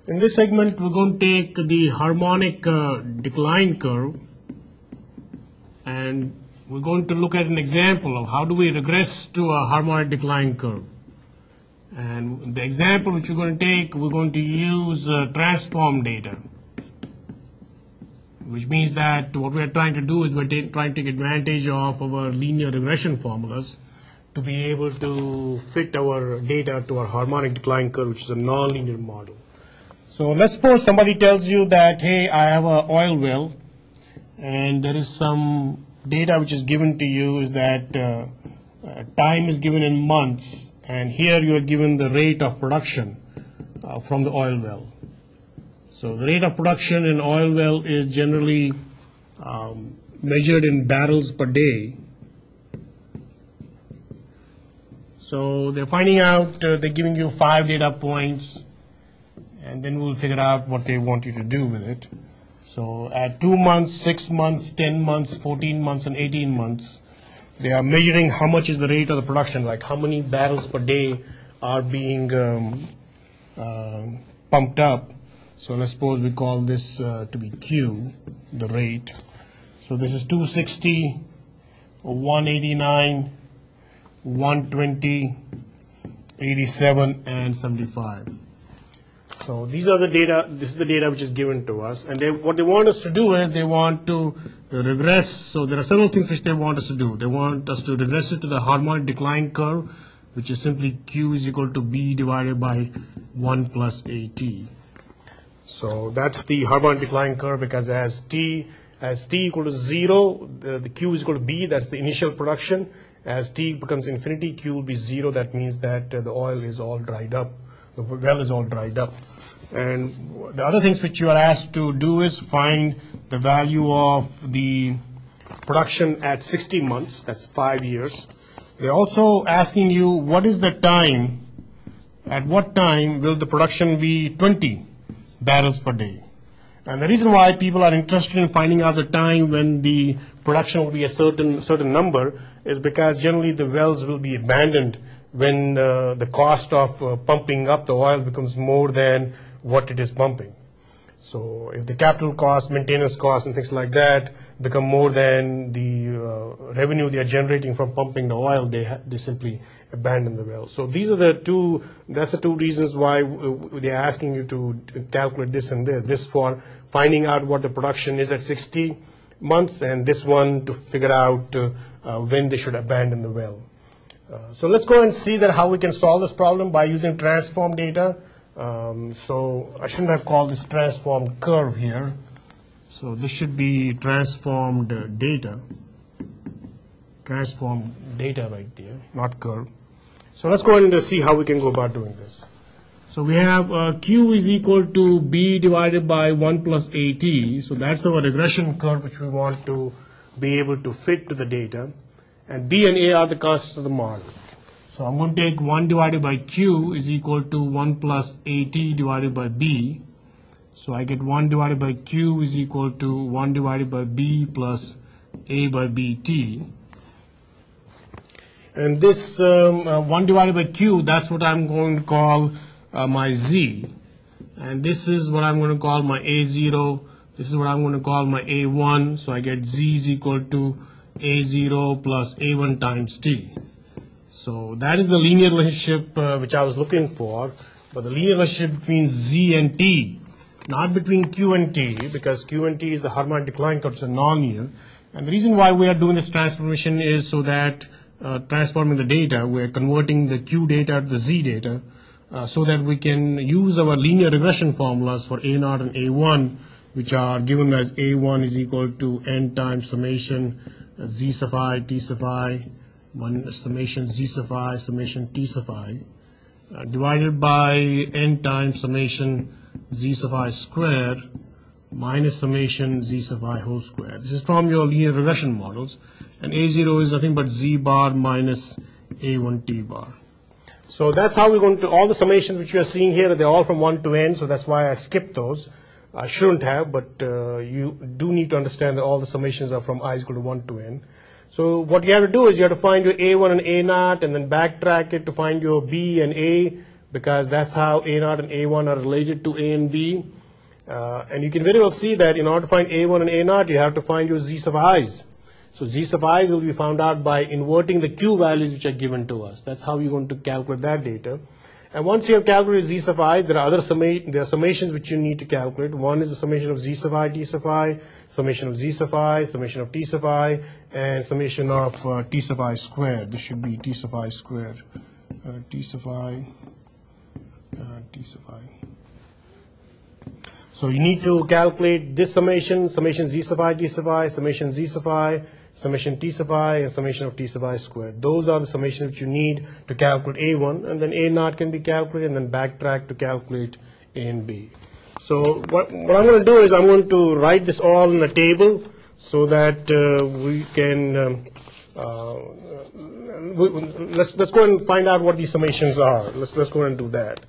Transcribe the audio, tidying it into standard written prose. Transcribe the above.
In this segment, we're going to take the harmonic decline curve, and we're going to look at an example of how do we regress to a harmonic decline curve. And the example which we're going to take, we're going to use transform data, which means that what we're trying to do is we're trying to take advantage of our linear regression formulas to be able to fit our data to our harmonic decline curve, which is a nonlinear model. So let's suppose somebody tells you that, hey, I have an oil well, and there is some data which is given to you is that time is given in months, and here you are given the rate of production from the oil well. So the rate of production in oil well is generally measured in barrels per day. So they're finding out, they're giving you 5 data points, and then we'll figure out what they want you to do with it. So at 2 months, 6 months, 10 months, 14 months, and 18 months, they are measuring how much is the rate of the production, like how many barrels per day are being pumped up. So let's suppose we call this to be Q, the rate. So this is 260, 189, 120, 87, and 75. So these are the data. This is the data which is given to us, and what they want us to do is they want to regress. So there are several things which they want us to do. They want us to regress it to the harmonic decline curve, which is simply Q is equal to B divided by 1 plus AT. So that's the harmonic decline curve, because as t equal to 0, the Q is equal to B. That's the initial production. As t becomes infinity, Q will be 0. That means that the oil is all dried up. The well is all dried up. And the other things which you are asked to do is find the value of the production at 60 months. That's 5 years. They're also asking you what is the time, at what time will the production be 20 barrels per day. And the reason why people are interested in finding out the time when the production will be a certain number is because generally the wells will be abandoned when the cost of pumping up the oil becomes more than what it is pumping. So if the capital cost, maintenance costs, and things like that become more than the revenue they are generating from pumping the oil, they simply abandon the well. So these are that's the two reasons why they are asking you to calculate this and this for finding out what the production is at 60 months, and this one to figure out when they should abandon the well. So let's go and see that how we can solve this problem by using transform data. So I shouldn't have called this transformed curve here. So this should be transformed data. Transformed data right there, not curve. So let's go ahead and see how we can go about doing this. So we have Q is equal to B divided by 1 plus AT. So that's our regression curve which we want to be able to fit to the data. And B and A are the constants of the model. So I'm going to take 1 divided by Q is equal to 1 plus AT divided by B. So I get 1 divided by Q is equal to 1 divided by B plus A by BT. And this 1 divided by Q, that's what I'm going to call my Z. And this is what I'm going to call my A0. This is what I'm going to call my A1. So I get Z is equal to A0 plus A1 times T. So that is the linear relationship which I was looking for. But the linear relationship between Z and T, not between Q and T, because Q and T is the harmonic decline curve, it's a nonlinear. And the reason why we are doing this transformation is so that transforming the data, we're converting the Q data to the Z data so that we can use our linear regression formulas for A0 and A1, which are given as A1 is equal to N times summation Z sub I, T sub I, summation Z sub I, summation T sub I, divided by N times summation Z sub I square minus summation Z sub I whole square. This is from your linear regression models. And A0 is nothing but Z bar minus A1 T bar. So that's how we're going to, all the summations which you are seeing here, they're all from 1 to N, so that's why I skipped those. I shouldn't have, but you do need to understand that all the summations are from I is equal to 1 to N. So what you have to do is you have to find your A1 and A0 and then backtrack it to find your B and A because that's how A0 and A1 are related to A and B. And you can very well see that in order to find A1 and A0, you have to find your Z sub i's. So Z sub i's will be found out by inverting the Q values which are given to us. That's how you're going to calculate that data. And once you have calculated Z sub i's, there are summations which you need to calculate. One is the summation of Z sub I, T sub I, summation of Z sub I, summation of T sub I, and summation of T sub I squared. This should be T sub I squared. T sub I, T sub I. So you need to calculate this summation Z sub I, T sub I, summation Z sub I, summation T sub I, and summation of T sub I squared. Those are the summations which you need to calculate A1, and then A0 can be calculated, and then backtrack to calculate A and B. So what I'm going to do is I'm going to write this all in a table so that we can, let's go and find out what these summations are. Let's go and do that.